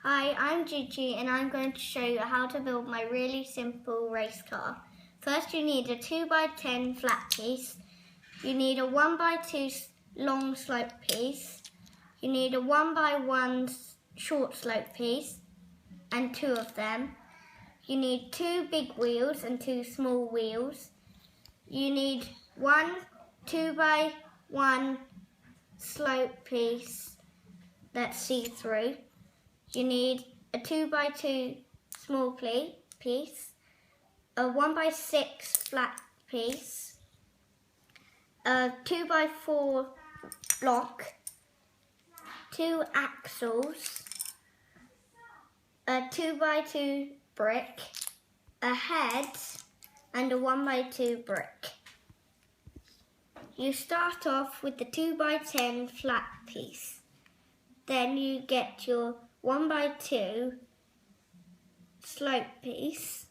Hi, I'm Gigi and I'm going to show you how to build my really simple race car. First you need a 2x10 flat piece, you need a 1x2 long slope piece, you need a 1x1 short slope piece and two of them, you need two big wheels and two small wheels, you need one 2x1 slope piece that's see-through. You need a 2x2 small piece, a 1x6 flat piece, a 2x4 block, two axles, a 2x2 brick, a head and a 1x2 brick. You start off with the 2x10 flat piece. Then you get your 1x2 slope piece,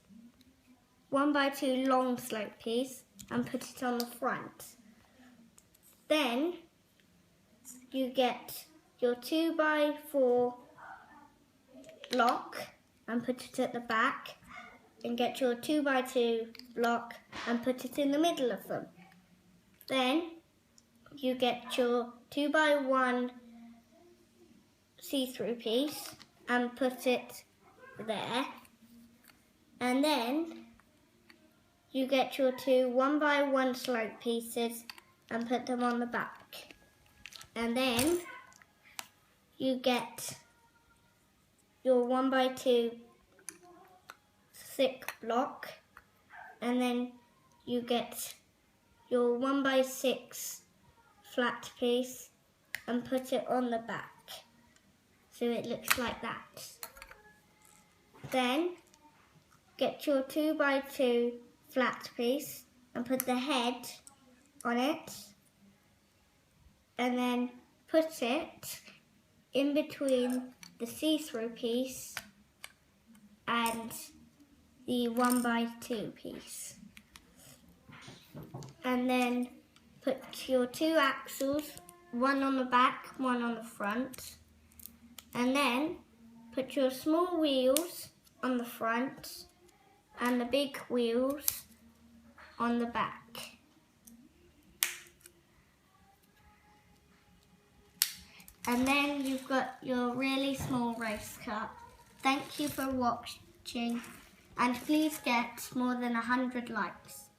1x2 long slope piece and put it on the front. Then you get your 2x4 block and put it at the back and get your 2x2 block and put it in the middle of them. Then you get your 2x1 see-through piece and put it there, and then you get your two 1x1 slope pieces and put them on the back, and then you get your 1x2 thick block, and then you get your 1x6 flat piece and put it on the back. So it looks like that. Then get your 2x2 flat piece and put the head on it, and then put it in between the see-through piece and the 1x2 piece. And then put your two axles, one on the back, one on the front. And then put your small wheels on the front and the big wheels on the back. And then you've got your really small race car. Thank you for watching and please get more than 100 likes.